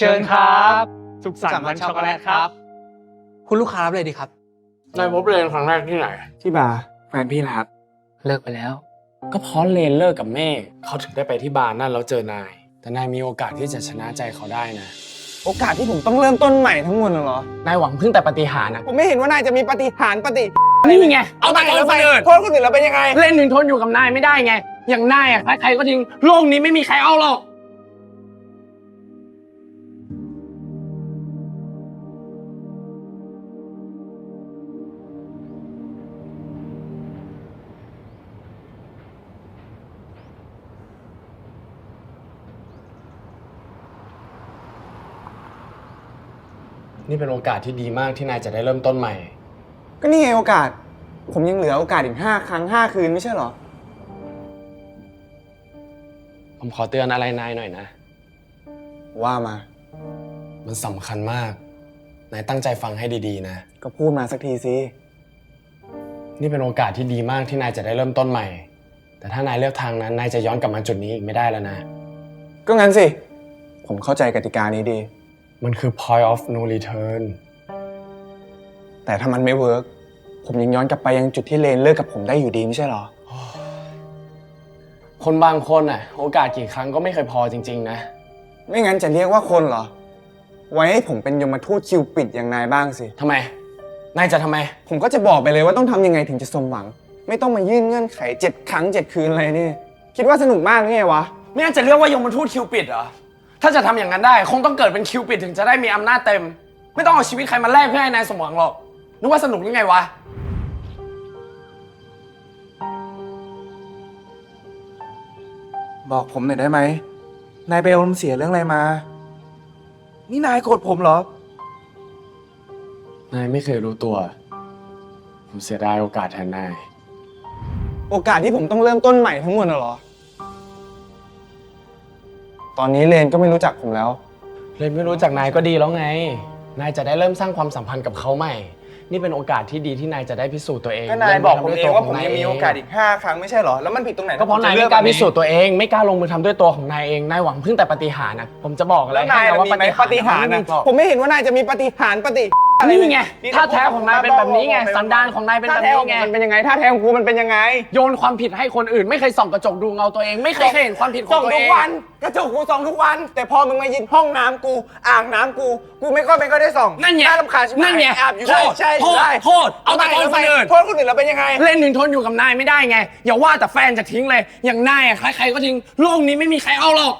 เชิญครับสุขสันต์วันช็อกโกแลตครับคุณลูกค้ารับเลยดีครับนายพบเรนครั้งแรกที่ไหนที่บาร์แฟนพี่นะครับเลิกไปแล้ว ก็เพราะเรนเลิกกับแม่เขาถึงได้ไปที่บาร์นั่นแล้วเจอนายแต่นายมีโอกาสที่จะชนะใจเขาได้นะโอกาสที่ผมต้องเริ่มต้นใหม่ทั้งหมดเหรอน ายหวังพึ่งแต่ปาฏิหาริย์นะ ผมไม่เห็นว่านายจะมีปาฏิหาริย์นี่ไงเอาแต่โทษคนอื่น โทษคนอื่นแล้วเป็นยังไงเล่นถึงทนอยู่กับนายไม่ได้ไงอย่างนายอ่ะใครๆก็ทิ้งโลกนี้ไม่มีใครเอาหรอกนี่เป็นโอกาสที่ดีมากที่นายจะได้เริ่มต้นใหม่ก็นี่ไงโอกาสผมยังเหลือโอกาสอีก5 ครั้ง 5 คืนไม่ใช่เหรอผมขอเตือนอะไรนายหน่อยนะว่ามามันสำคัญมากนายตั้งใจฟังให้ดีๆนะก็พูดมาสักทีสินี่เป็นโอกาสที่ดีมากที่นายจะได้เริ่มต้นใหม่แต่ถ้านายเลือกทางนั้นนายจะย้อนกลับมาจุดนี้อีกไม่ได้แล้วนะก็งั้นสิผมเข้าใจกติกานี้ดีมันคือ point of no return แต่ถ้ามันไม่เวิร์กผมยังย้อนกลับไปยังจุดที่เลนเลิกกับผมได้อยู่ดีไม่ใช่เหรอคนบางคนอ่ะโอกาสกี่ครั้งก็ไม่เคยพอจริงๆนะไม่งั้นจะเรียกว่าคนเหรอไว้ให้ผมเป็นยมทูตคิวปิดอย่างนายบ้างสิทำไมนายจะทำไมผมก็จะบอกไปเลยว่าต้องทำยังไงถึงจะสมหวังไม่ต้องมายื่นเงื่อนไข7 ครั้ง 7 คืนอะไรนี่คิดว่าสนุกมากหรือไงวะไม่น่าจะเรียกว่ายมทูตคิวปิดเหรอถ้าจะทำอย่างนั้นได้คงต้องเกิดเป็นคิวปิดถึงจะได้มีอำนาจเต็มไม่ต้องเอาชีวิตใครมาแลกเพื่อให้นายสมหวังหรอกนึกว่าสนุกหรือไงวะบอกผมหน่อยได้ไหมนายไปอารมณ์เสียเรื่องอะไรมานี่นายโกรธผมเหรอนายไม่เคยรู้ตัวผมเสียดายโอกาสแทนนายโอกาสที่ผมต้องเริ่มต้นใหม่ทั้งหมดเหรอตอนนี้เลนก็ไม่รู้จักผมแล้วเลนไม่รู้จักนายก็ดีแล้วไงนายจะได้เริ่มสร้างความสัมพันธ์กับเขาใหม่นี่เป็นโอกาสที่ดีที่นายจะได้พิสูจน์ตัวเองก็นายบอกผมเองว่าผมยังมีโอกาสอีก5 ครั้งไม่ใช่เหรอแล้วมันผิดตรงไหนก็เพราะนายไม่กล้าพิสูจน์ตัวเองไม่กล้าลงมือทำด้วยตัวของนายเองนายหวังพึ่งแต่ปาฏิหาริย์นะผมจะบอกอะไรให้นะว่าปาฏิหาริย์นะผมไม่เห็นว่านายจะมีปาฏิหาริย์นี่ไงท่าแท้ของนายเป็นแบบนี้ไงสันดานของนายเป็นแบบนี้ไงมันเป็นยังไงท่าแท้ของกูมันเป็นยังไงโยนความผิดให้คนอื่นไม่เคยส่องกระจกดูเงาตัวเองไม่เคยเห็นความผิดของตัวเองทุกวันกระจกกูส่องทุกวันแต่พอมึงมายิงห้องน้ำกูอ่างน้ำกูไม่ก็ได้ส่องนั่นไงน่ารำคาญชิบหายนั่นไงแอบอยู่ใช่โทษเอาแต่โทษคนอื่นโทษคนอื่นแล้วเป็นยังไงเล่นถึงทนอยู่กับนายไม่ได้ไงอย่าว่าแต่แฟนจะทิ้งเลยอย่างนายอ่ะใครๆก็ทิ้งโลกนี้ไม่มีใครเอาหรอก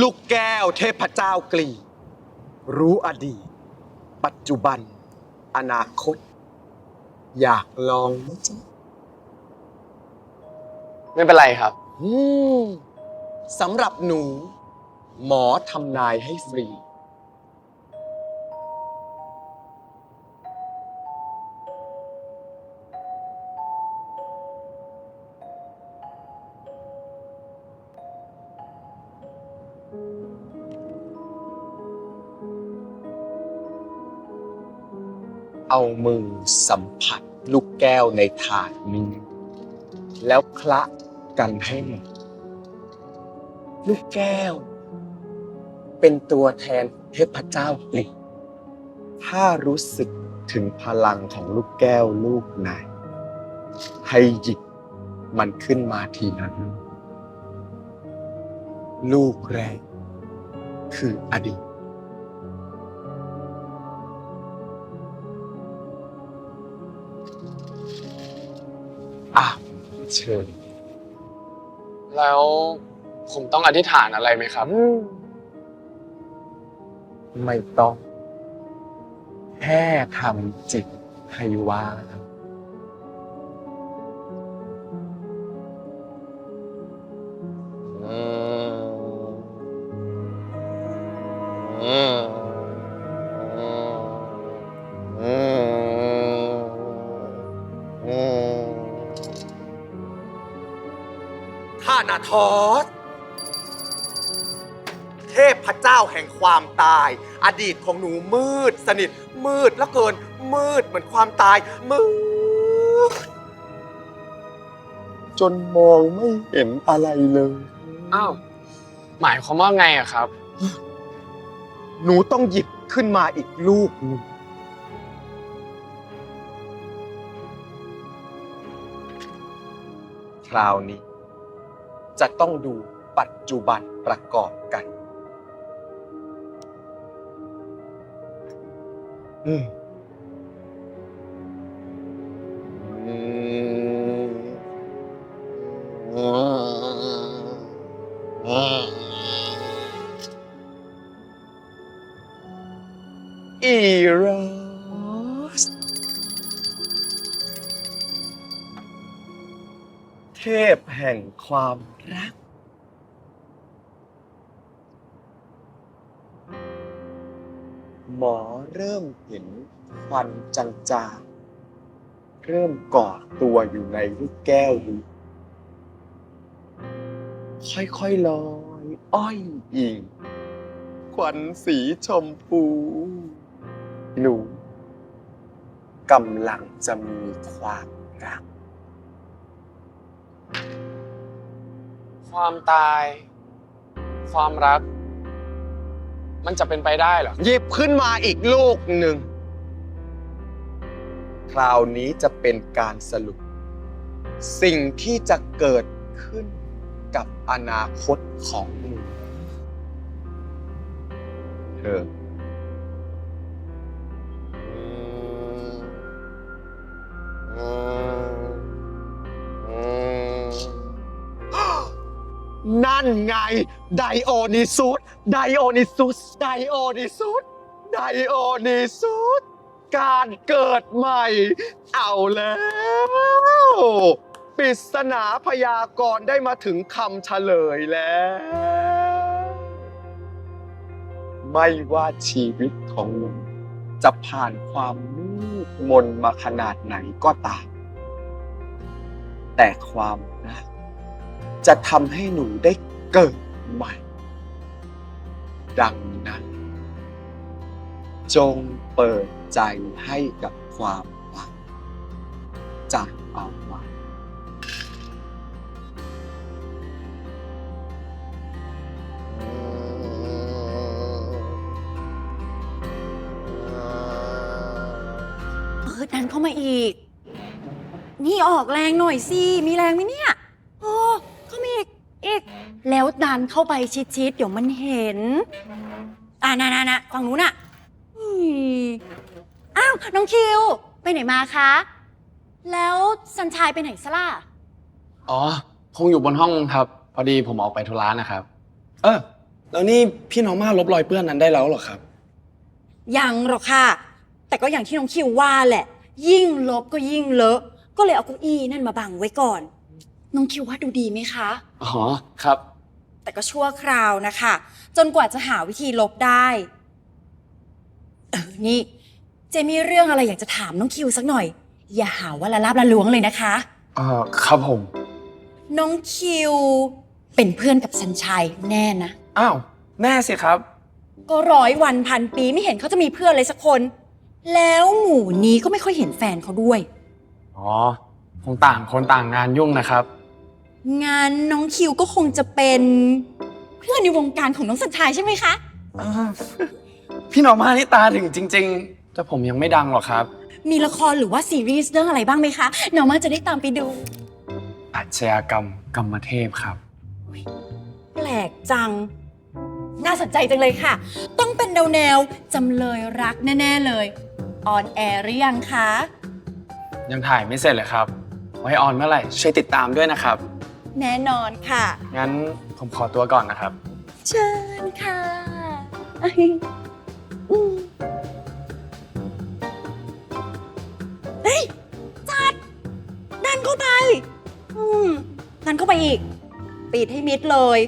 ลูกแก้วเทพเจ้ากลีรู้อดีตปัจจุบันอนาคตอยากลองไหมจ๊ะไม่เป็นไรครับสำหรับหนูหมอทำนายให้ฟรีเอามือสัมผัสลูกแก้วในถาดนี้แล้วคละกันให้หมดลูกแก้วเป็นตัวแทนเทพเจ้ากลีถ้ารู้สึก ถึงพลังของลูกแก้วลูกไหน ให้หยิบมันขึ้นมาทีละลูกลูกแรกคืออดีตอ่ะเชิญ แล้วผมต้องอธิษฐานอะไรไหมครับ ไม่ต้อง แค่ทำจิตให้ว่างธานาทอสเทพเจ้าแห่งความตาย อดีตของหนูมืดสนิทมืดแล้วเกินมืดเหมือนความตายมืด จนมองไม่เห็นอะไรเลย อ้าว หมายความว่าไงอะครับ หนูต้องหยิบขึ้นมาอีกลูกหนึ่งคราวนี้ จะต้องดูปัจจุบันประกอบกัน อีรอสเทพแห่งความรัก หมอเริ่มเห็นควันจางๆเริ่มก่อตัวอยู่ในลูกแก้วนี้ค่อยๆลอยอ้อยอิงควันสีชมพูหนูกำลังจะมีความรัก ความตาย ความรัก มันจะเป็นไปได้เหรอ หยิบขึ้นมาอีกลูกหนึ่ง คราวนี้จะเป็นการสรุป สิ่งที่จะเกิดขึ้นกับอนาคตของหนูเธอนั่นไง ไดโอนิซุส ไดโอนิซุส ไดโอนิซุส ไดโอนิซุส การเกิดใหม่ เอาแล้วปริศนาพยากรณ์ได้มาถึงคำเฉลยแล้ว ไม่ว่าชีวิตของหนูจะผ่านความมืดมนมาขนาดไหนก็ตาม แต่ความรักจะทำให้หนูได้เกิดใหม่ ดังนั้น จงเปิดใจให้กับความรักจำเอาไว้ ดันเข้ามาอีก นี่ออกแรงหน่อยสิ มีแรงไหมเนี่ยโอ้เข้ามาอีก แล้วดันเข้าไปชิดๆ เดี๋ยวมันเห็น นะฝั่งนู้นน่ะอุ๊ยอ้าว น้องคิว ไปไหนมาคะ แล้วสันชายไปไหนซะล่ะ อ๋อ คงอยู่บนห้องครับ พอดีผมออกไปธุระนะครับ แล้วนี่พี่น้องมาลบรอยเปื้อนนั้นได้แล้วเหรอครับ ยังหรอกค่ะ แต่ก็อย่างที่น้องคิวว่าแหละ ยิ่งลบก็ยิ่งเลอะ ก็เลยเอาเก้าอี้นั่นมาบังไว้ก่อน น้องคิวว่าดูดีไหมคะ อ๋อ ครับ แต่ก็ชั่วคราวนะคะ จนกว่าจะหาวิธีลบได้นี่เจมีเรื่องอะไรอยากจะถามน้องคิวสักหน่อย อย่าหาว่าละลาบละล้วงเลยนะคะ ครับผม น้องคิวเป็นเพื่อนกับสัญชัยแน่นะ อ้าว แน่สิครับ ก็100 วันพันปีไม่เห็นเขาจะมีเพื่อนเลยสักคน แล้วหมู่นี้ก็ไม่ค่อยเห็นแฟนเขาด้วย อ๋อ คงต่างคนต่างงานยุ่งนะครับ งานน้องคิวก็คงจะเป็นเพื่อนในวงการของน้องสัญชัยใช่ไหมคะ พี่น้องมานี่ตาถึงจริง ๆ แต่ผมยังไม่ดังหรอกครับ มีละครหรือว่าซีรีส์เรื่องอะไรบ้างไหมคะน้องมาจะได้ตามไปดู อาชญากรรมกรรมเทพครับ แปลกจัง น่าสนใจจังเลยค่ะ ต้องเป็นแนวจำเลยรักแน่ ๆ เลย ออนแอร์หรือยังคะ ยังถ่ายไม่เสร็จเลยครับ ไว้ออนเมื่อไหร่ช่วยติดตามด้วยนะครับ แน่นอนค่ะ งั้นผมขอตัวก่อนนะครับ เชิญค่ะอืมเฮ้ย จัด ดันเข้าไป ดันเข้าไปอีก ปิดให้มิดเลย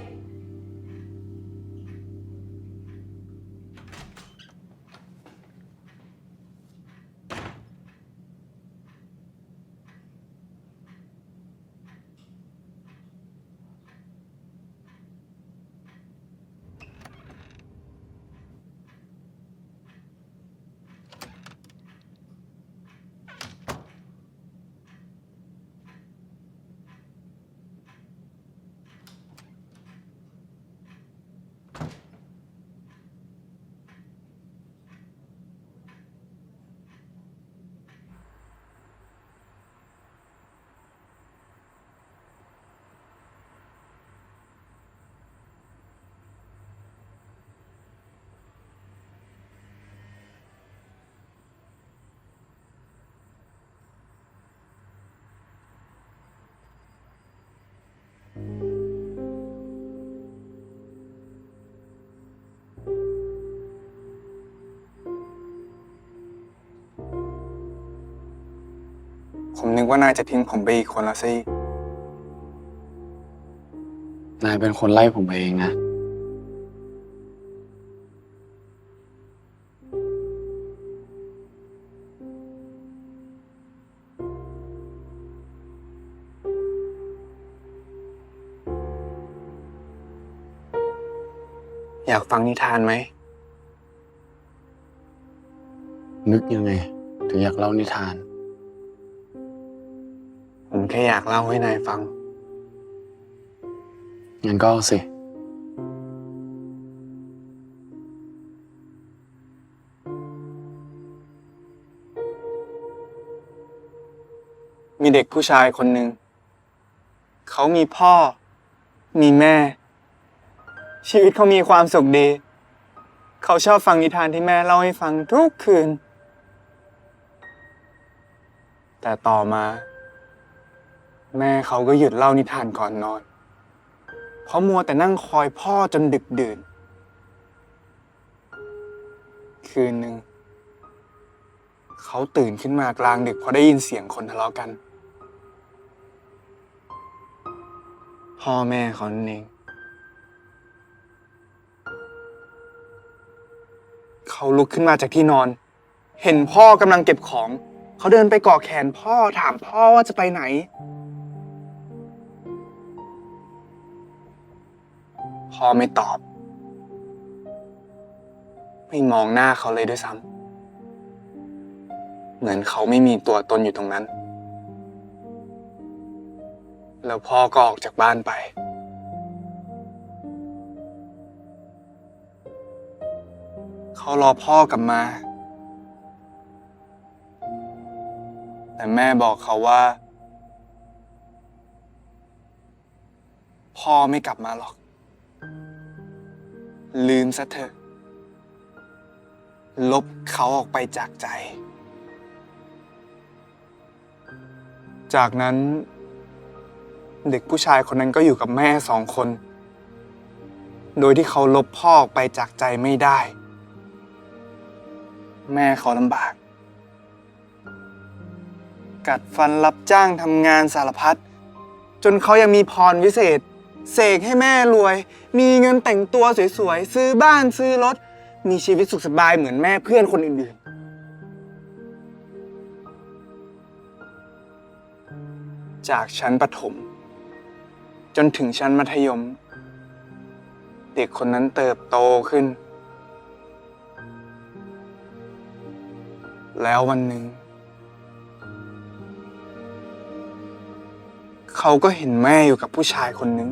ผมนึกว่านายจะทิ้งผมไปอีกคนละสิ นายเป็นคนไล่ผมเองนะ อยากฟังนิทานไหม นึกยังไง ถึงอยากเล่านิทาน ผมแค่อยากเล่าให้นายฟัง งั้นก็เอาสิ มีเด็กผู้ชายคนหนึ่ง เขามีพ่อ มีแม่ ชีวิตเขามีความสุขดี เขาชอบฟังนิทานที่แม่เล่าให้ฟังทุกคืน แต่ต่อมา แม่เขาก็หยุดเล่านิทานก่อนนอน เพราะมัวแต่นั่งคอยพ่อจนดึกดื่น คืนหนึ่ง เขาตื่นขึ้นมากลางดึกเพราะได้ยินเสียงคนทะเลาะกัน พ่อแม่เขานั่นเอง เขาลุกขึ้นมาจากที่นอน เห็นพ่อกำลังเก็บของ เขาเดินไปเกาะแขนพ่อถามพ่อว่าจะไปไหน พ่อไม่ตอบ ไม่มองหน้าเขาเลยด้วยซ้ำ เหมือนเขาไม่มีตัวตนอยู่ตรงนั้น แล้วพ่อก็ออกจากบ้านไป เขารอพ่อกลับมา แต่แม่บอกเขาว่า พ่อไม่กลับมาหรอก ลืมซะเถอะ ลบเขาออกไปจากใจ จากนั้น เด็กผู้ชายคนนั้นก็อยู่กับแม่2 คน โดยที่เขาลบพ่อออกไปจากใจไม่ได้ แม่เขาลำบาก กัดฟันรับจ้างทำงานสารพัด จนเขายังมีพรวิเศษ เสกให้แม่รวย มีเงินแต่งตัวสวยๆ ซื้อบ้านซื้อรถ มีชีวิตสุขสบายเหมือนแม่เพื่อนคนอื่นๆ จากชั้นประถม จนถึงชั้นมัธยม เด็กคนนั้นเติบโตขึ้น แล้ววันหนึ่ง เขาก็เห็นแม่อยู่กับผู้ชายคนหนึ่ง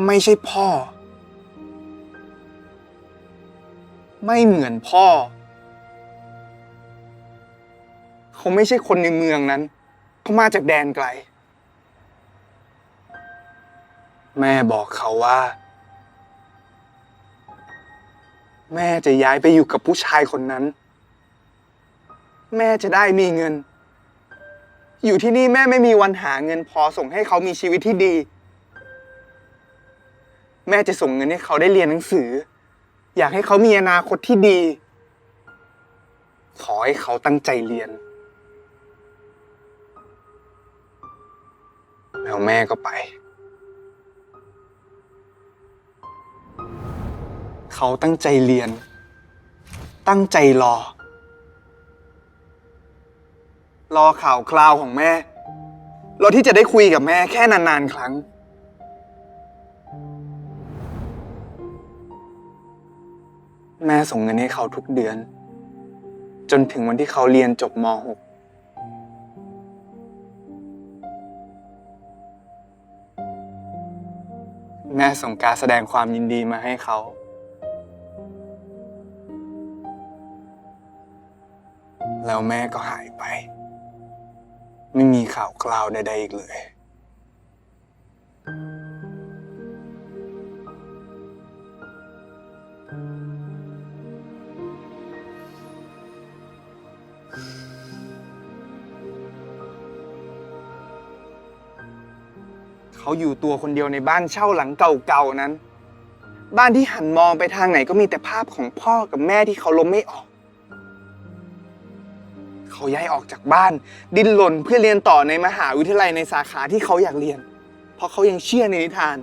ไม่ใช่พ่อ ไม่เหมือนพ่อ เขาไม่ใช่คนในเมืองนั้น เขามาจากแดนไกล แม่บอกเขาว่า แม่จะย้ายไปอยู่กับผู้ชายคนนั้น แม่จะได้มีเงิน อยู่ที่นี่แม่ไม่มีวันหาเงินพอส่งให้เขามีชีวิตที่ดี แม่จะส่งเงินให้เขาได้เรียนหนังสือ อยากให้เขามีอนาคตที่ดี ขอให้เขาตั้งใจเรียน แล้วแม่ก็ไป เขาตั้งใจเรียน ตั้งใจรอข่าวคราวของแม่ รอที่จะได้คุยกับแม่แค่นานๆครั้ง แม่ส่งเงินให้เขาทุกเดือน จนถึงวันที่เขาเรียนจบม .6 แม่ส่งการแสดงความยินดีมาให้เขา แล้วแม่ก็หายไป ไม่มีข่าวคราวใดๆอีกเลย เขาอยู่ตัวคนเดียวในบ้านเช่าหลังเก่าๆนั้น บ้านที่หันมองไปทางไหนก็มีแต่ภาพของพ่อกับแม่ที่เขาล้มไม่ออก เขาย้ายออกจากบ้าน ดิ้นรนเพื่อเรียนต่อในมหาวิทยาลัยในสาขาที่เขาอยากเรียน เพราะเขายังเชื่อในนิทาน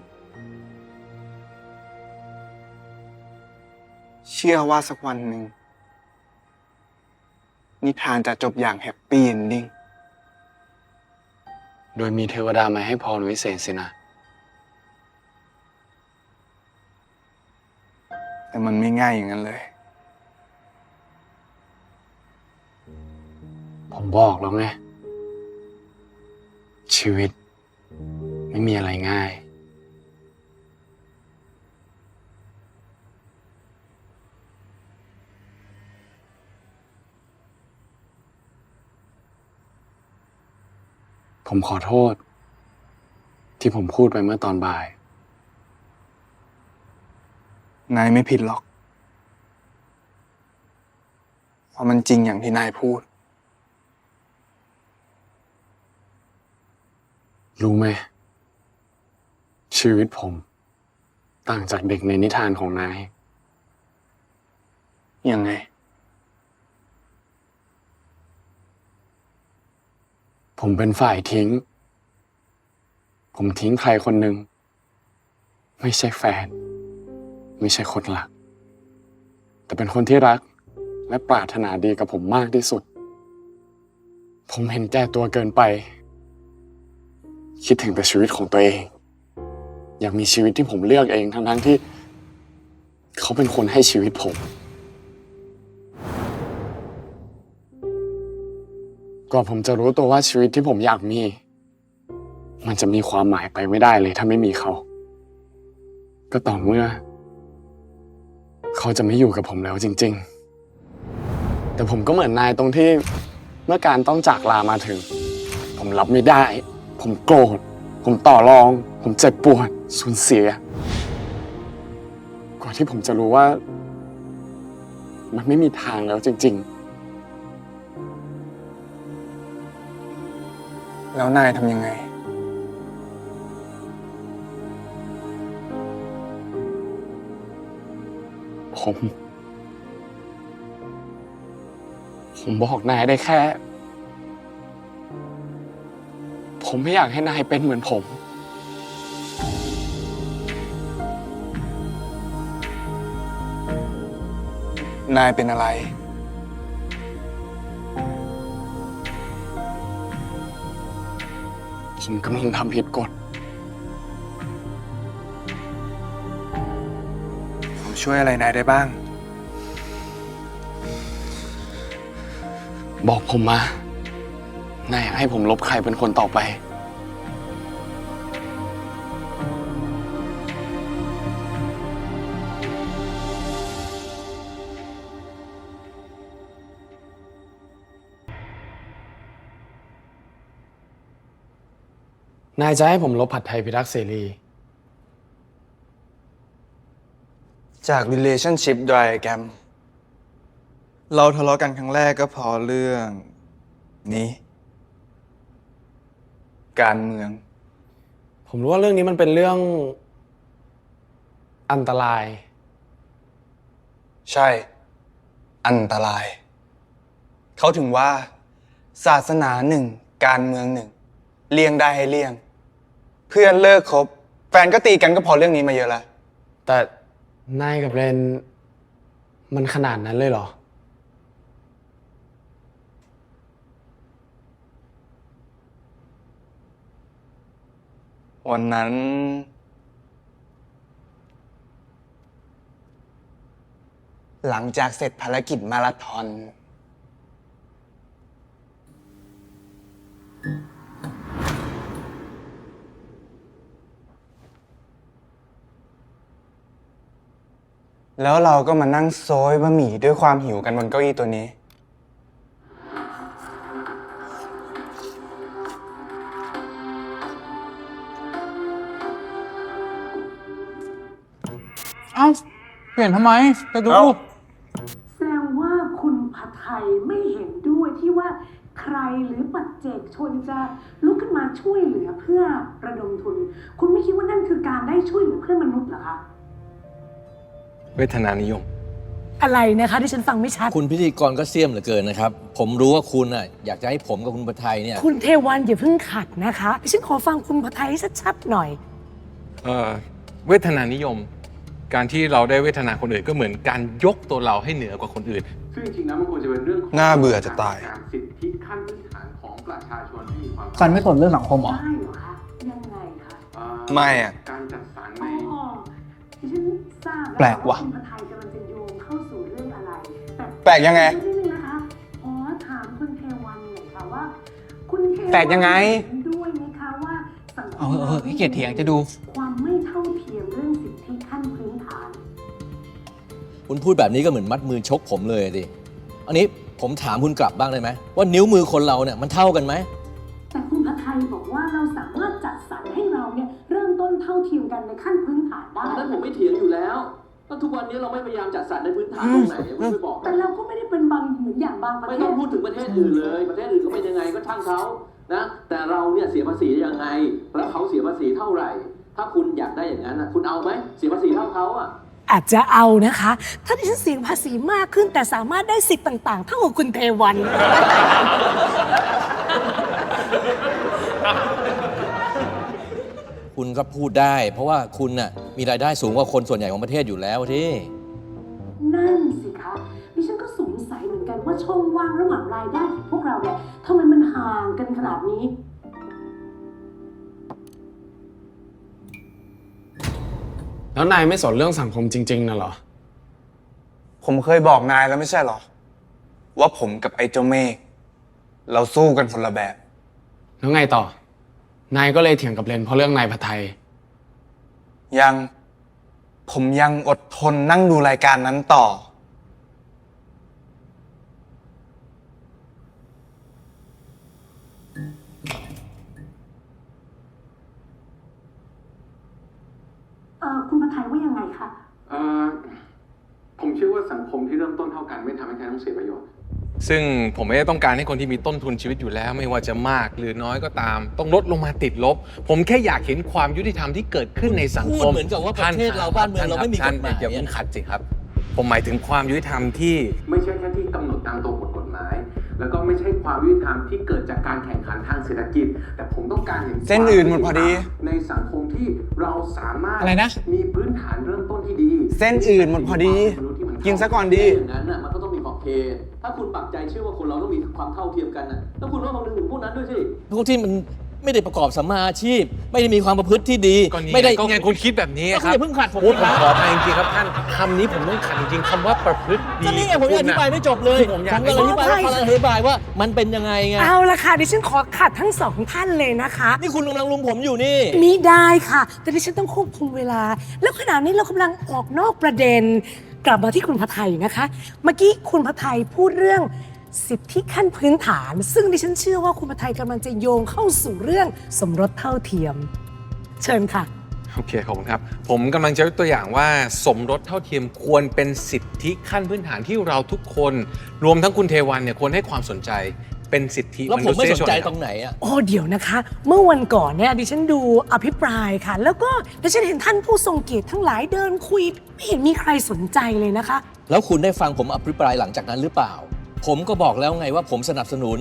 เชื่อว่าสักวันหนึ่งนิทานจะจบอย่างแฮปปี้เอนดิ้ง โดยมีเทวดามาให้พรวิเศษสินะ แต่มันไม่ง่ายอย่างนั้นเลย ผมบอกแล้วไง ชีวิตไม่มีอะไรง่าย ผมขอโทษ ที่ผมพูดไปเมื่อตอนบ่าย นายไม่ผิดหรอก เพราะมันจริงอย่างที่นายพูด รู้ไหม ชีวิตผมต่างจากเด็กในนิทานของนาย ยังไง ผมเป็นฝ่ายทิ้ง ผมทิ้งใครคนหนึ่ง ไม่ใช่แฟน ไม่ใช่คนรัก แต่เป็นคนที่รักและปรารถนาดีกับผมมากที่สุด ผมเห็นแก่ตัวเกินไป คิดถึงแต่ชีวิตของตัวเอง อยากมีชีวิตที่ผมเลือกเองทั้งที่เขาเป็นคนให้ชีวิตผม กว่าผมจะรู้ตัวว่าชีวิตที่ผมอยากมี มันจะมีความหมายไปไม่ได้เลยถ้าไม่มีเขา ก็ต่อเมื่อ เขาจะไม่อยู่กับผมแล้วจริงๆ แต่ผมก็เหมือนนายตรงที่เมื่อการต้องจากลามาถึง ผมรับไม่ได้ ผมโกรธ ผมต่อรอง ผมเจ็บปวดสูญเสีย กว่าที่ผมจะรู้ว่า มันไม่มีทางแล้วจริงๆ แล้วนายทำยังไง ผมบอกนายได้แค่ ผมไม่อยากให้นายเป็นเหมือนผม นายเป็นอะไร ผมกำลังทำผิดกฎ ผมช่วยอะไรนายได้บ้าง บอกผมมา นายอยากให้ผมลบใครเป็นคนต่อไป ผ นายจะให้ผมลบผัดไทยพิทักษ์เสรี จาก relationship diagram เราทะเลาะกันครั้งแรกก็เพอเรื่องนี้ การเมือง ผมรู้ว่าเรื่องนี้มันเป็นเรื่องอันตราย ใช่ อันตราย เขาถึงว่า ศาสนาหนึ่ง การเมืองหนึ่ง เลี่ยงได้ให้เลี่ยง เพื่อนเลิกคบ แฟนก็ตีกันก็เพอเรื่องนี้มาเยอะแล้ว แต่นายกับเรนมันขนาดนั้นเลยเหรอ วันนั้น หลังจากเสร็จภารกิจมาราธอน แล้วเราก็มานั่งโซยบะหมี่ด้วยความหิวกันบนเก้าอี้ตัวนี้ เอ้า เปลี่ยนทำไม ไปดู แสดงว่าคุณผัดไทยไม่เห็นด้วยที่ว่าใครหรือปัจเจกชนจะลุกขึ้นมาช่วยเหลือเพื่อระดมทุน คุณไม่คิดว่านั่นคือการได้ช่วยเหลือเพื่อนมนุษย์เหรอคะ เวทนานิยม อะไรนะคะที่ฉันฟังไม่ชัด คุณพิธีกรก็เสียมเหลือเกินนะครับ ผมรู้ว่าคุณน่ะอยากจะให้ผมกับคุณประไทยเนี่ย คุณเทวันอย่าเพิ่งขัดนะคะดิฉันขอฟังคุณผัดไทยให้ชัดๆหน่อย เวทนานิยม การที่เราได้เวทนาคนอื่นก็เหมือนการยกตัวเราให้เหนือกว่าคนอื่น ซึ่งจริงๆแล้วมันควรจะเป็นเรื่องของ น่าเบื่อจะตาย การสิทธิขั้นพื้นฐานของประชาชนที่มีความ ซันไม่สนเรื่องสังคมเหรอ ได้เหรอคะ ยังไงคะ ไม่อะ การจัดสรรใน อ๋อดิฉันทราบ แปลกว่ะ คุณผัดไทยกำลังจะโยงเข้าสู่เรื่องอะไรแต่ แปลกยังไง นิดนึงนะคะขอถามคุณเทวันหน่อยค่ะว่า คุณเทวัน แปลกยังไง เห็นด้วยไหมคะว่าสังคม ขี้เกียจเถียงจะดู ความไม่เท่าเทียมเรื่องสิทธิขั้นพื้นฐาน คุณพูดแบบนี้ก็เหมือนมัดมือชกผมเลยดิอันนี้ผมถามคุณกลับบ้างได้ไหมว่านิ้วมือคนเราเนี่ยมันเท่ากันไหม แต่คุณผัดไทยบอกว่าเราสามารถจัดสรรให้เราเนี่ยเริ่มต้นเท่าเทียมกันในขั้นพื้นฐานได้ นั้นผมไม่เถียงอยู่แล้วก็ทุกวันนี้เราไม่พยายามจัดสรรในพื้นฐานตรงไหนไม่ไปบอก แต่เราก็ไม่ได้เป็นบางเหมือนอย่างบางประ ไม่ เท ต้อง ศ พูดถึงประเทศอื่นเลย ประเทศอื่นเขาเป็นยังไงก็ช่างเขานะแต่เราเนี่ยเสียภาษียังไงแล้วเขาเสียภาษีเท่าไหร่ ถ้าคุณอยากได้อย่างนั้นนะคุณเอาไหมเสียภาษีเท่าเขาอ่ะ อาจจะเอานะคะ ถ้าดิฉันเสียภาษีมากขึ้นแต่สามารถได้สิทธิ์ต่างๆ เท่ากับคุณเทวัน คุณก็พูดได้ เพราะว่าคุณน่ะมีรายได้สูงกว่าคนส่วนใหญ่ของประเทศอยู่แล้วที่ นั่นสิคะดิฉันก็สงสัยเหมือนกันว่าช่องว่างระหว่างรายได้ของพวกเราเนี่ยทำไมมันห่างกันขนาดนี้ แล้วนายไม่สนเรื่องสังคมจริงๆน่ะเหรอ ผมเคยบอกนายแล้วไม่ใช่เหรอ ว่าผมกับไอ้เจ้าเมฆเราสู้กันคนละแบบ แล้วไงต่อ นายก็เลยเถียงกับเรนเพราะเรื่องนายผัดไทย ผมยังอดทนนั่งดูรายการนั้นต่อ คุณผัดไทยว่ายังไงคะ ผมเชื่อว่าสังคมที่เริ่มต้นเท่ากันไม่ทำให้ใครต้องเสียประโยชน์ ซึ่งผมไม่ได้ต้องการให้คนที่มีต้นทุนชีวิตอยู่แล้ว ไม่ว่าจะมากหรือน้อยก็ตาม ต้องลดลงมาติดลบ ผมแค่อยากเห็นความยุติธรรมที่เกิดขึ้นในสังค พู ม ดเหมือนกับว่าประเทศเราบ้านเมืองเราไม่มีกฎหมาย อย่าเพิ่งขัดสิครับ ผมหมายถึงความยุติธรรมที่ ไม่ใช่แค่ที่กำหนดตามตัวบทกฎหมาย แล้วก็ไม่ใช่ความยุติธรรมที่เกิดจากการแข่งขันทางเศรษฐกิจ แต่ผมต้องการเห็น เส้นอื่นหมดพอดี ในสังคมที่เราสามารถ อะไรนะ มีพื้นฐานเริ่มต้นที่ดี เส้นอื่นหมดพอดี กินซะก่อนดี อย่างนั้นน่ะมันก็ต้องมีขอบเขตถ้าคุณปักใจเชื่อว่าคนเราต้องมีความเท่าเทียมกันน่ะแล้วคุณต้องคำนึงถึงพวกนั้นด้วยสิ พวกที่มันไม่ได้ประกอบสัมมาอาชีพ ไม่ได้มีความประพฤติที่ดี ก็นี่ ไม่ได้ ก็ไงคุณคิดแบบนี้ ก็ ค คุณ รับ อย่าเพิ่งขัดผม ผม นะ ขออภัยจริงๆครับท่านคำนี้ผมต้องขัดจริงๆคำว่าประพฤติดี ก็นี่ไงผมอธิบายไม่จบเลย คือผมอยาก กำลังอธิบายว่าอธิบายว่ามันเป็นยังไงไง เอาละค่ะดิฉันขอขัดทั้งสองท่านเลยนะคะ นี่คุณกำลังลุมผมอยู่นี่ มิได้ค่ะ แต่ดิฉันต้องควบคุมเวลา แล้วขณะนี้เรากำลังออกนอกประเด็น กลับมาที่คุณผัดไทยนะคะ เมื่อกี้คุณผัดไทยพูดเรื่อง สิทธิขั้นพื้นฐาน ซึ่งดิฉันเชื่อว่าคุณผัดไทยกำลังจะโยงเข้าสู่เรื่องสมรสเท่าเทียม เชิญค่ะ โอเคขอบคุณครับ ผมกำลังจะยกตัวอย่างว่าสมรสเท่าเทียมควรเป็นสิทธิขั้นพื้นฐานที่เราทุกคนรวมทั้งคุณเทวันเนี่ยควรให้ความสนใจเป็นสิทธิ แล้ว ม ผ นุ มไม่ ษย สน ชน ใจ ครับ ตรงไหนอ่ะ โอ้เดี๋ยวนะคะ เมื่อวันก่อนเนี่ยดิฉันดูอภิปรายค่ะ แล้วก็ดิฉันเห็นท่านผู้ทรงเกียรติทั้งหลายเดินคุยไม่เห็นมีใครสนใจเลยนะคะ แล้วคุณได้ฟังผมอภิปรายหลังจากนั้นหรือเปล่า ผมก็บอกแล้วไงว่าผมสนับสนุน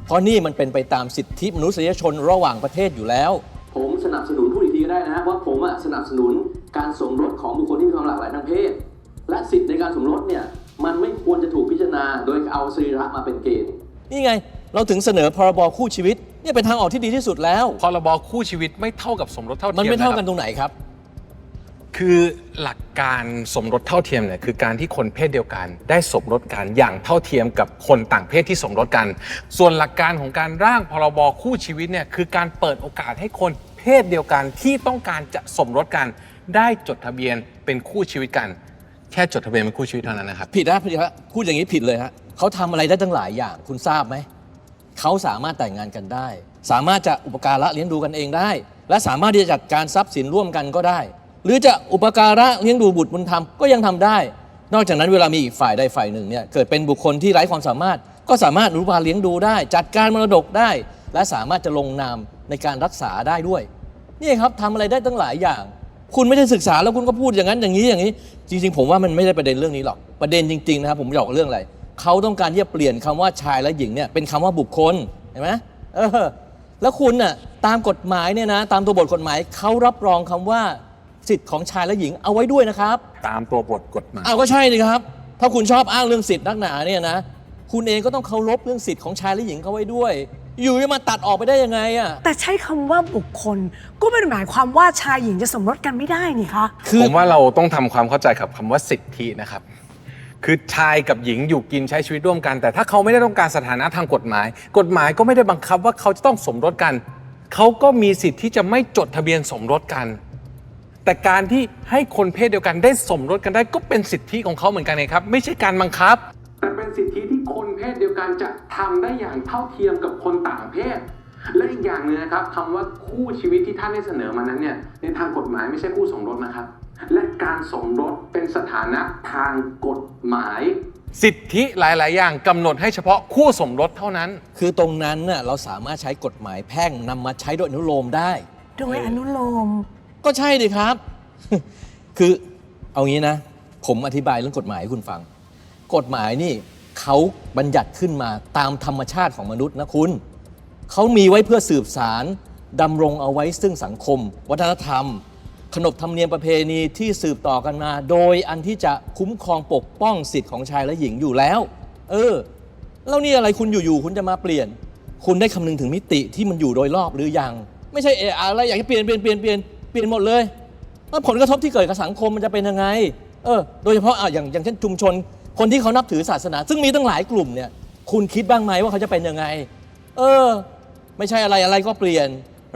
เพราะนี่มันเป็นไปตามสิทธิมนุษยชนระหว่างประเทศอยู่แล้ว ผมสนับสนุนพูดอีกทีก็ได้นะว่าผมสนับสนุนการสมรสของบุคคลที่มีความหลากหลายทางเพศ และสิทธิในการสมรสเนี่ยมันไม่ควรจะถูกพิจารณาโดยเอาสรีระมาเป็นเกณฑ์ นี่ไง เราถึงเสนอพรบคู่ชีวิตเนี่ยเป็นทางออกที่ดีที่สุดแล้ว พรบคู่ชีวิตไม่เท่ากับสมรสเท่าเทียม มันไม่เท่า ะครับ กันตรงไหนครับ คือหลักการสมรสเท่าเทียมเนี่ยคือการที่คนเพศเดียวกันได้สมรสกันอย่างเท่าเทียมกับคนต่างเพศที่สมรสกัน ส่วนหลักการของการร่างพรบคู่ชีวิตเนี่ยคือการเปิดโอกาสให้คนเพศเดียวกันที่ต้องการจะสมรสกันได้จดทะเบียนเป็นคู่ชีวิตกัน แค่จดทะเบียนเป็นคู่ชีวิตเท่านั้นนะครับ ผิดนะพูดอย่างนี้ผิดเลยฮะเขาทำอะไรได้ตั้งหลายอย่างคุณทราบไหมเขาสามารถแต่งงานกันได้ สามารถจะอุปการะเลี้ยงดูกันเองได้ และสามารถที่จะจัดการทรัพย์สินร่วมกันก็ได้ หรือจะอุปการะเลี้ยงดูบุตรบุญธรรมก็ยังทำได้ นอกจากนั้นเวลามีอีกฝ่ายใดฝ่ายหนึ่งเนี่ยเกิดเป็นบุคคลที่ไร้ความสามารถก็สามารถอนุบาลเลี้ยงดูได้ จัดการมรดกได้ และสามารถจะลงนามในการรักษาได้ด้วยนี่ครับทำอะไรได้ตั้งหลายอย่าง คุณไม่ได้ศึกษาแล้วคุณก็พูดอย่างนั้นอย่างนี้จริงๆผมว่ามันไม่ได้ประเด็นเรื่องนี้หรอกประเด็นจริงๆนะครับผมอยากบอกเรื่องอะไรเขาต้องการที่จะเปลี่ยนคำว่าชายและหญิงเนี่ยเป็นคำว่าบุคคลเห็นไหมแล้วคุณน่ะตามกฎหมายเนี่ยนะตามตัวบทกฎหมายเขารับรองคำว่าสิทธิ์ของชายและหญิงเอาไว้ด้วยนะครับ ตามตัวบทกฎหมาย เอาก็ใช่เลยครับถ้าคุณชอบอ้างเรื่องสิทธิ์นักหนาเนี่ยนะคุณเองก็ต้องเคารพเรื่องสิทธิ์ของชายและหญิงเขาไว้ด้วยอยู่จะมาตัดออกไปได้ยังไงอ่ะ แต่ใช้คำว่าบุคคลก็ไม่ได้หมายความว่าชายหญิงจะสมรสกันไม่ได้นี่คะ ผมว่าเราต้องทำความเข้าใจกับคำว่าสิทธินะครับคือชายกับหญิงอยู่กินใช้ชีวิตร่วมกันแต่ถ้าเขาไม่ได้ต้องการสถานะทางกฎหมายกฎหมายก็ไม่ได้บังคับว่าเขาจะต้องสมรสกันเขาก็มีสิทธิ์ที่จะไม่จดทะเบียนสมรสกันแต่การที่ให้คนเพศเดียวกันได้สมรสกันได้ก็เป็นสิทธิของเขาเหมือนกันไงครับไม่ใช่การบังคับแต่เป็นสิทธิที่คนเพศเดียวกันจะทำได้อย่างเท่าเทียมกับคนต่างเพศและอีกอย่างหนึงนะครับคำว่าคู่ชีวิตที่ท่านได้เสนอมานั้นเนี่ยในทางกฎหมายไม่ใช่คู่สมรสนะครับและการสมรสเป็นสถานะทางกฎหมายสิทธิหลายๆอย่างกำหนดให้เฉพาะคู่สมรสเท่านั้นคือตรงนั้นน่ะเราสามารถใช้กฎหมายแพ่งนำมาใช้โดยอนุโลมได้โดยอนุโลมก็ใช่ดิครับ คือเอางี้นะผมอธิบายเรื่องกฎหมายให้คุณฟังกฎหมายนี่เขาบัญญัติขึ้นมาตามธรรมชาติของมนุษย์นะคุณเขามีไว้เพื่อสืบสารดำรงเอาไว้ซึ่งสังคมวัฒนธรรมขนบธรรมเนียมประเพณีที่สืบต่อกันมาโดยอันที่จะคุ้มครองปกป้องสิทธิ์ของชายและหญิงอยู่แล้วแล้วนี่อะไรคุณอยู่ๆคุณจะมาเปลี่ยนคุณได้คำนึงถึงมิติที่มันอยู่โดยรอบหรือยังไม่ใช่อะไรอยากจะเปลี่ยนหมดเลยแล้วผลกระทบที่เกิดกับสังคมมันจะเป็นยังไงโดยเฉพาะอย่างเช่นชุมชนคนที่เขานับถือศาสนาซึ่งมีตั้งหลายกลุ่มเนี่ยคุณคิดบ้างไหมว่าเขาจะเป็นยังไงไม่ใช่อะไรก็เปลี่ยน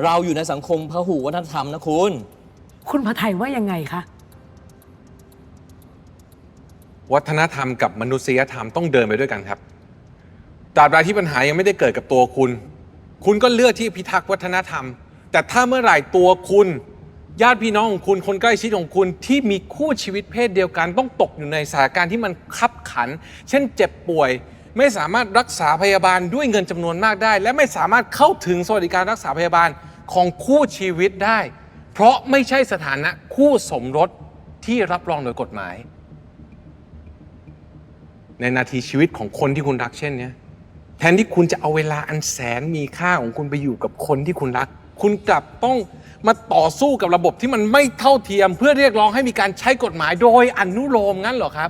เราอยู่ในสังคมพหุวัฒนธรรมนะคุณผัดไทยว่ายังไงคะวัฒนธรรมกับมนุษยธรรมต้องเดินไปด้วยกันครับตราบใดที่ปัญหายังไม่ได้เกิดกับตัวคุณก็เลือกที่พิทักษ์วัฒนธรรมแต่ถ้าเมื่อไหร่ตัวคุณญาติพี่น้องของคุณคนใกล้ชิดของคุณที่มีคู่ชีวิตเพศเดียวกันต้องตกอยู่ในสถานการณ์ที่มันคับขันเช่นเจ็บป่วยไม่สามารถรักษาพยาบาลด้วยเงินจำนวนมากได้และไม่สามารถเข้าถึงสวัสดิการรักษาพยาบาลของคู่ชีวิตได้เพราะไม่ใช่สถานะคู่สมรสที่รับรองโดยกฎหมายในนาทีชีวิตของคนที่คุณรักเช่นนี้แทนที่คุณจะเอาเวลาอันแสนมีค่าของคุณไปอยู่กับคนที่คุณรักคุณกลับต้องมาต่อสู้กับระบบที่มันไม่เท่าเทียมเพื่อเรียกร้องให้มีการใช้กฎหมายโดยอนุโลมงั้นเหรอครับ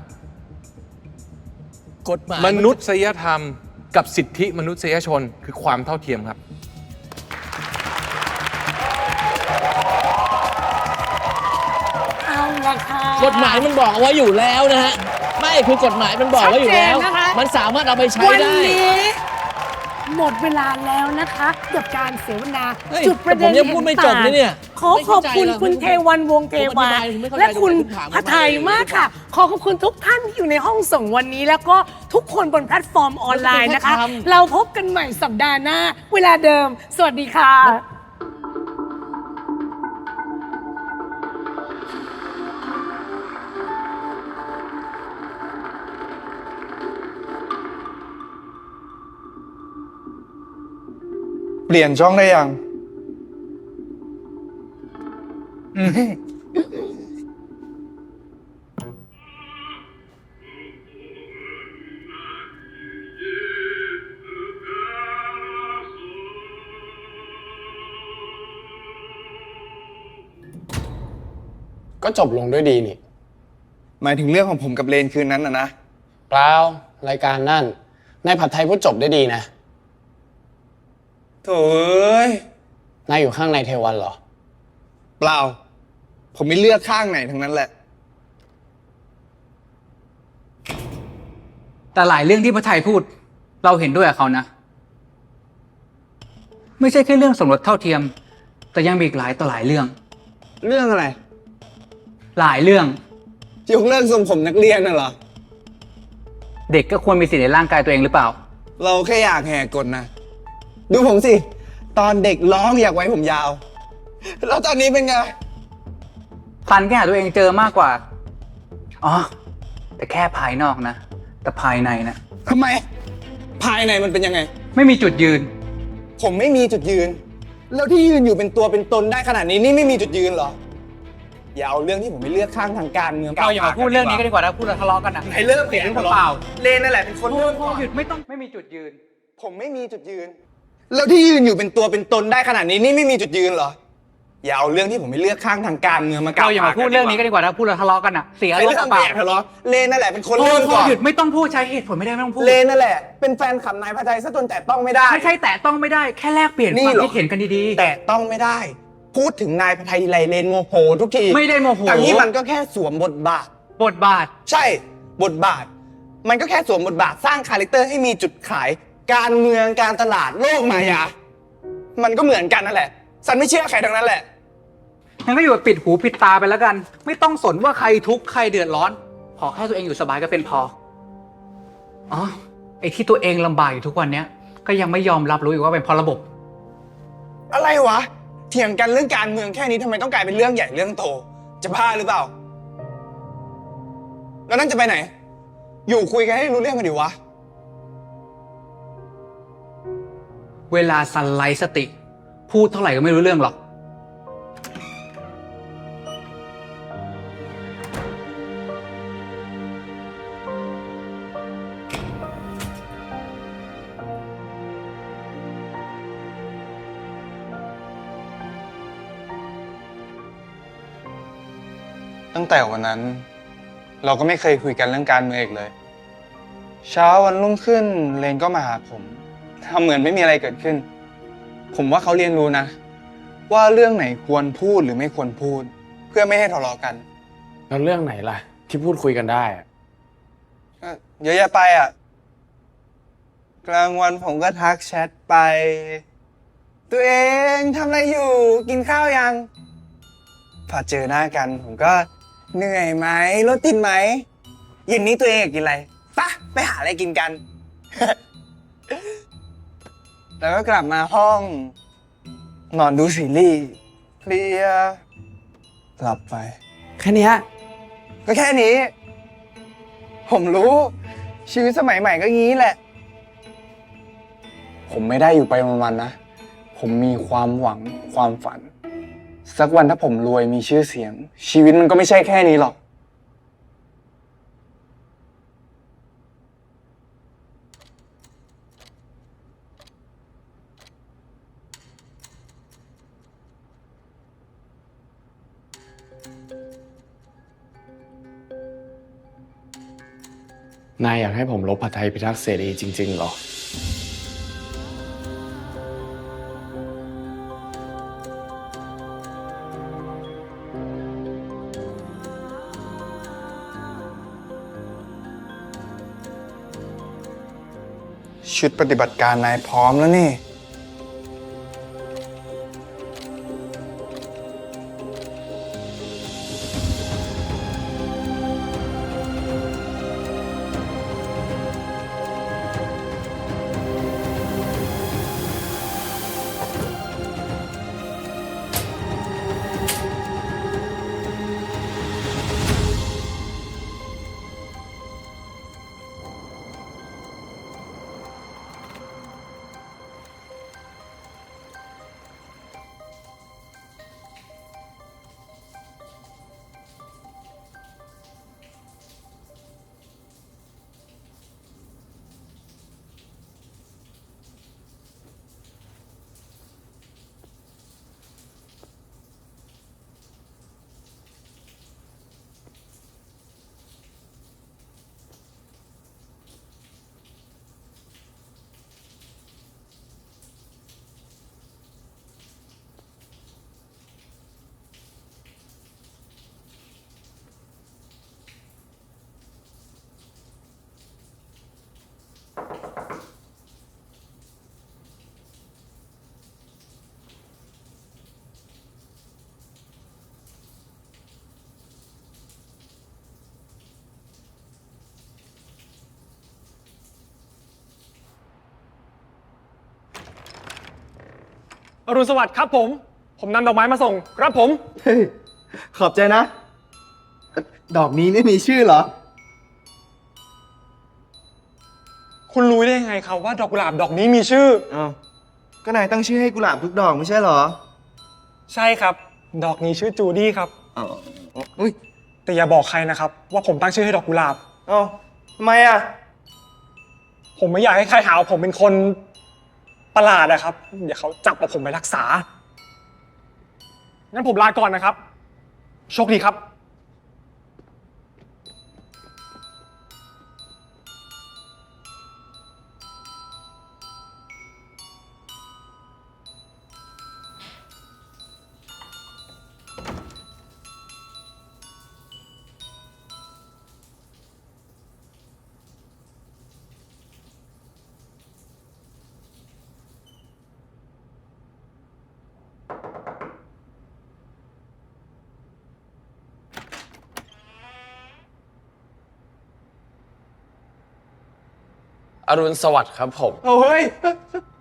กฎหมายมนุษยธรรมกับสิทธิมนุษยชนคือความเท่าเทียมครับเอาละค่ะกฎหมายมันบอกเอาไว้อยู่แล้วนะฮะไม่คือกฎหมายมันบอกไว้อยู่แล้วมันสามารถเอาไปใช้ได้วันนี้หมดเวลาแล้วนะคะกับการเสวนาจุดประเด็นผมยังพูดไม่จบเลยเนี่ยข ขอขอบคุณคุณเทวันวงศ์เทวาและคุณพไทยมากค่ะ ขอขอบคุณทุกท่านที่อยู่ในห้องส่งวันนี้ แล้วก็ทุกคนบนแพลตฟอร์มออนไลน์นะคะ เราพบกันใหม่สัปดาห์หน้า เวลาเดิม สวัสดีค่ะ เปลี่ยนช่องได้ยัง ก็จบลงด้วยดีนี่ หมายถึงเรื่องของผมกับเลนคืนนั้นนะ เปล่ารายการนั่นนายผัดไทยพูดจบได้ดีนะ โถ่เอ้ย นายอยู่ข้างนายเทวันเหรอ เปล่า ผมไม่เลือกข้างไหนทั้งนั้นแหละ แต่หลายเรื่องที่พระไทยพูด เราเห็นด้วยกับเขานะ ไม่ใช่แค่เรื่องสมรสเท่าเทียม แต่ยังมีอีกหลายต่อหลายเรื่อง เรื่องอะไร หลายเรื่อง ยกเลิกทรงผมนักเรียนน่ะเหรอ เด็กก็ควรมีสิทธิ์ในร่างกายตัวเองหรือเปล่า เราแค่อยากแหกกฎนะ ดูผมสิ ตอนเด็กร้องอยากไว้ผมยาว แล้วตอนนี้เป็นไง พันแค่หาตัวเองเจอมากกว่า อ๋อ แต่แค่ภายนอกนะ แต่ภายในนะ ทำไม ภายในมันเป็นยังไง ไม่มีจุดยืน ผมไม่มีจุดยืน แล้วที่ยืนอยู่เป็นตัวเป็นตนได้ขนาดนี้นี่ไม่มีจุดยืนเหรอ อย่าเอาเรื่องที่ผมไม่เลือกข้างทางการเมือง เราอย่ามาพูดเรื่องนี้กันดีกว่านะพูดแล้วทะเลาะกันนะ ใครเริ่ม เสียง ทะ เปล่า เลนนั่นแหละเป็นคนเริ่ม พอหยุดไม่มีจุดยืน ผมไม่มีจุดยืน แล้วที่ยืนอยู่เป็นตัวเป็นตนได้ขนาดนี้นี่ไม่มีจุดยืนเหรอ อย่าเอาเรื่องที่ผมไม่เลือกข้างทางการเมืองมากล่าว เราอย่ามาพูดเรื่องนี้กันดีกว่านะพูดแล้วทะเลาะกันนะเสีย ใคร เรื่ เริ่ อง ม เปล่า ทะเลาะเลนนั่นแหละเป็นคน พอ เริ่ม พอ ก่อน หยุดไม่ต้องพูดใช้เหตุผลไม่ได้ไม่ต้องพูด เลนนั่นแหละ เป็นแฟนขับนายพระชัยซะจนแต่ต้องไม่ได้ ไม่ใช่แต่ต้องไม่ได้แค่แลกเปลี่ยน นี่ ความ เหรอ คิดเห็นกันดี แต่ต้องไม่ได้ พูดถึงนายพระชัยทีไรเลนโมโหทุกที ๆ ไม่ได้โมโห ทั้งที่มันก็แค่สวมบทบาท บทบาท ใช่บทบาท มันก็แค่สวมบทบาทสร้างคาแรคเตอร์ให้มีจุดขาย การเมืองการตลาดโลกมายา มันก็เหมือนกันนั่นแหละฉันไม่เชื่อใครทั้งนั้นแหละ งั้นก็อยู่ปิดหูปิดตาไปแล้วกัน ไม่ต้องสนว่าใครทุกข์ใครเดือดร้อน ขอแค่ตัวเองอยู่สบายก็เป็นพอ อ๋อ ไอ้ที่ตัวเองลำบากอยู่ทุกวันเนี้ย ก็ยังไม่ยอมรับรู้อีกว่าเป็นเพราะระบบ อะไรวะ เถียงกันเรื่องการเมืองแค่นี้ทำไมต้องกลายเป็นเรื่องใหญ่เรื่องโต จะบ้าหรือเปล่า แล้วนั่นจะไปไหน อยู่คุยกันให้รู้เรื่องกันดิวะ เวลาสไลด์สติ พูดเท่าไหร่ก็ไม่รู้เรื่องหรอก ตั้งแต่วันนั้น เราก็ไม่เคยคุยกันเรื่องการเมืองอีกเลย เช้าวันรุ่งขึ้นเลนก็มาหาผมทำเหมือนไม่มีอะไรเกิดขึ้น ผมว่าเขาเรียนรู้นะ ว่าเรื่องไหนควรพูดหรือไม่ควรพูด เพื่อไม่ให้ทะเลาะกัน แล้วเรื่องไหนล่ะ ที่พูดคุยกันได้อะ ก็เยอะแยะไปอ่ะ กลางวันผมก็ทักแชทไป ตัวเองทำอะไรอยู่กินข้าวยัง พอเจอหน้ากันผมก็เหนื่อยไหมรถติดไหมเย็นนี้ตัวเองอยากกินอะไรปะไปหาอะไรกินกัน แล้วก็กลับมาห้อง นอนดูซีรีส์เพลียหลับไป แค่เนี้ยก็แค่นี้ ผมรู้ ชีวิตสมัยใหม่ก็งี้แหละ ผมไม่ได้อยู่ไปวันๆนะ ผมมีความหวังความฝัน สักวันถ้าผมรวยมีชื่อเสียง ชีวิตมันก็ไม่ใช่แค่นี้หรอก นายอยากให้ผมลบผัดไทยพิทักษ์เสรีจริงๆเหรอ ชุดปฏิบัติการนายพร้อมแล้วนี่ รุณสวัสดิ์ครับผม ผมนำดอกไม้มาส่งครับผม เฮ้ย ขอบใจนะ ดอกนี้ไม่มีชื่อเหรอ คุณรู้ได้ยังไงครับว่าดอกกุหลาบดอกนี้มีชื่อ อ้าว ก็นายตั้งชื่อให้กุหลาบทุกดอกไม่ใช่เหรอ ใช่ครับ ดอกนี้ชื่อจูดี้ครับ อ๋ออุ้ย แต่อย่าบอกใครนะครับว่าผมตั้งชื่อให้ดอกกุหลาบ อ้าวทำไมอ่ะ ผมไม่อยากให้ใครหาว่าผมเป็นคนประหลาดนะครับ เดี๋ยวเขาจับเอาผมไปรักษา งั้นผมลาก่อนนะครับ โชคดีครับ อรุณสวัสดิ์ครับผม โอ้ย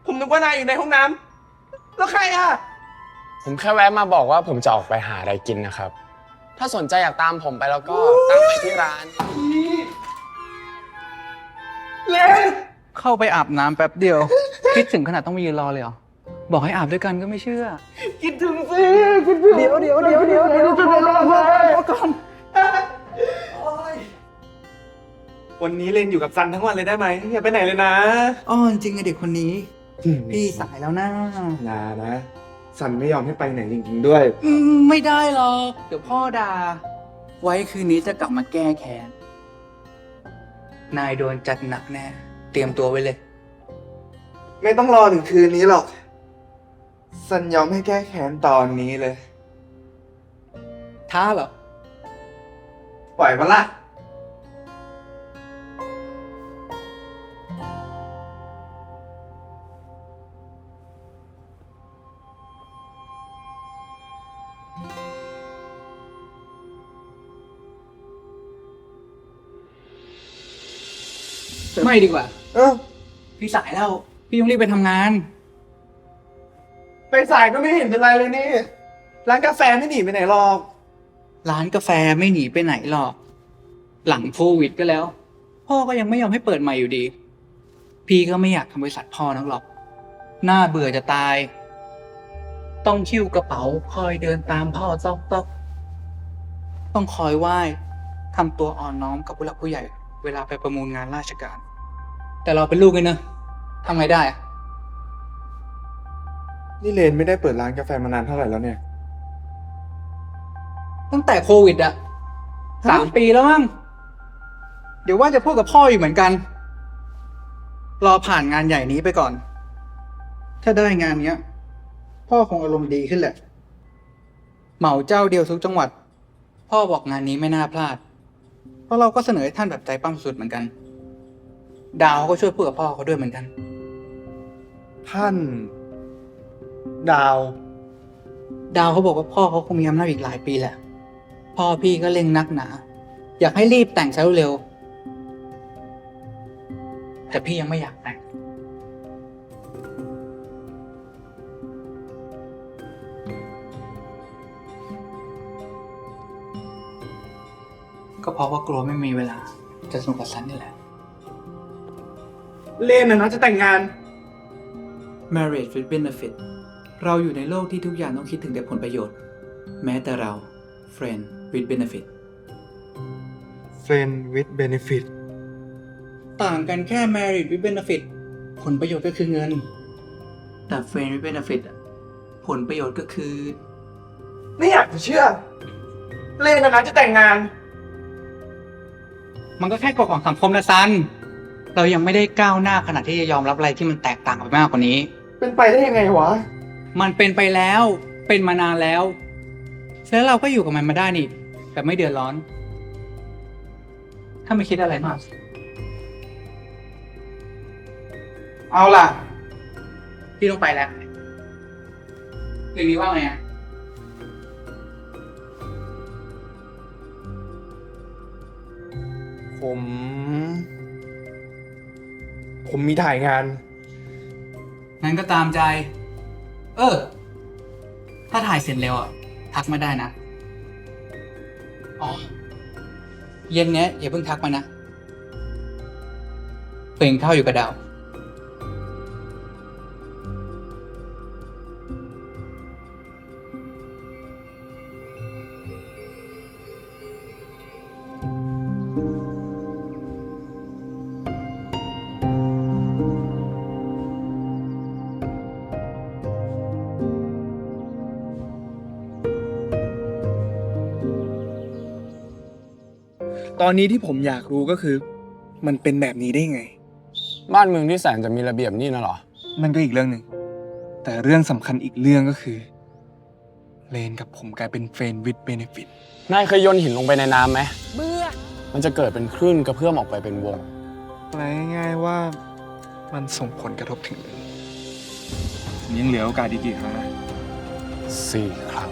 ผมนึกว่านายอยู่ในห้องน้ำ แล้วใครอ่ะ ผมแค่แวะมาบอกว่าผมจะออกไปหาอะไรกินนะครับ ถ้าสนใจอยากตามผมไปแล้วก็ตามไปที่ร้าน เข้าไปอาบน้ำแป๊บเดียว คิดถึงขนาดต้องมายืนรอเลยเหรอ บอกให้อาบด้วยกันก็ไม่เชื่อ คิดถึงสิคิดถึงเดี๋ยวจะไปรอก่อนวันนี้เล่นอยู่กับซันทั้งวันเลยได้ไหมอย่าไปไหนเลยนะ อ๋อจริงๆเด็กคนนี้ พี่สายแล้วนะ อย่านะ ซันไม่ยอมให้ไปไหนจริงๆด้วย ไม่ได้หรอก เดี๋ยวพ่อด่า ไว้คืนนี้จะกลับมาแก้แค้น นายโดนจัดหนักแน่ เตรียมตัวไว้เลย ไม่ต้องรอถึงคืนนี้หรอก ซันยอมให้แก้แค้นตอนนี้เลย ท้าเหรอ ปล่อยมาละ ไม่ดีกว่า เอ้า พี่สายแล้ว พี่ต้องรีบไปทำงาน ไปสายก็ไม่เห็นเป็นไรเลยนี่ ร้านกาแฟไม่หนีไปไหนหรอก ร้านกาแฟไม่หนีไปไหนหรอก หลังโควิดก็แล้ว พ่อก็ยังไม่ยอมให้เปิดใหม่อยู่ดี พี่ก็ไม่อยากทำบริษัทพ่อนักหรอก น่าเบื่อจะตาย ต้องคิ้วกระเป๋าคอยเดินตามพ่อซอกต้องคอยไหว้ทำตัวอ่อนน้อมกับผู้หลักผู้ใหญ่ เวลาไปประมูลงานราชการ แต่เราเป็นลูกไงเนอะทำไงได้อะ นี่เลนไม่ได้เปิดร้านกาแฟมานานเท่าไหร่แล้วเนี่ย ตั้งแต่โควิดอะ3 ปีแล้วมั้ง เดี๋ยวว่าจะพูดกับพ่ออยู่เหมือนกัน รอผ่านงานใหญ่นี้ไปก่อน ถ้าได้งานเนี้ย พ่อคงอารมณ์ดีขึ้นแหละ เหมาเจ้าเดียวทุกจังหวัด พ่อบอกงานนี้ไม่น่าพลาด เพราะเราก็เสนอให้ท่านแบบใจปั้มสุดเหมือนกัน ดาวก็ช่วยพูดกับพ่อเขาด้วยเหมือนกัน ท่าน ดาว ดาวเขาบอกว่าพ่อเขาคงมีอำนาจอีกหลายปีแหละ พ่อพี่ก็เล็งนักหนา อยากให้รีบแต่งซะเร็วๆแต่พี่ยังไม่อยากแต่ง ก็เพราะว่ากลัวไม่มีเวลา จะสนุกกับซันนี่แหละ เลนนะจะแต่งงาน Marriage with benefit เราอยู่ในโลกที่ทุกอย่างต้องคิดถึงแต่ผลประโยชน์ แม้แต่เรา Friend with benefit Friend with benefit ต่างกันแค่ Married with benefit ผลประโยชน์ก็คือเงิน แต่ Friend with benefit อะผลประโยชน์ก็คือ ไม่อยากจะเชื่อ เลนนะจะแต่งงาน มันก็แค่กฎของสังคมนะซัน เรายังไม่ได้ก้าวหน้าขนาดที่จะยอมรับอะไรที่มันแตกต่างไปมากกว่านี้ เป็นไปได้ยังไงวะ มันเป็นไปแล้ว เป็นมานานแล้ว แล้วเราก็อยู่กับมันมาได้นี่แบบไม่เดือดร้อน ถ้าไม่คิดอะไรมาก เอาล่ะ พี่ต้องไปแล้วเรื่องนี้ว่าไงอะ ผมมีถ่ายงาน งั้นก็ตามใจ ถ้าถ่ายเสร็จแล้วอ่ะทักมาได้นะ อ๋อ เย็นเนี้ยอย่าเพิ่งทักมานะเพิ่งเข้าอยู่กับดาว ตอนนี้ที่ผมอยากรู้ก็คือ มันเป็นแบบนี้ได้ไง บ้านเมืองที่แสนจะมีระเบียบนี่นะเหรอ มันก็อีกเรื่องหนึ่ง แต่เรื่องสำคัญอีกเรื่องก็คือ เลนกับผมกลายเป็นเฟรนด์วิดเบเนฟิต นายเคยโยนหินลงไปในน้ำไหม เบื่อ มันจะเกิดเป็นคลื่นกระเพื่อมออกไปเป็นวง อะไรง่ายๆว่ามันส่งผลกระทบถึงผมยังเหลือโอกาสอีกกี่ครั้งนะ 4 ครั้ง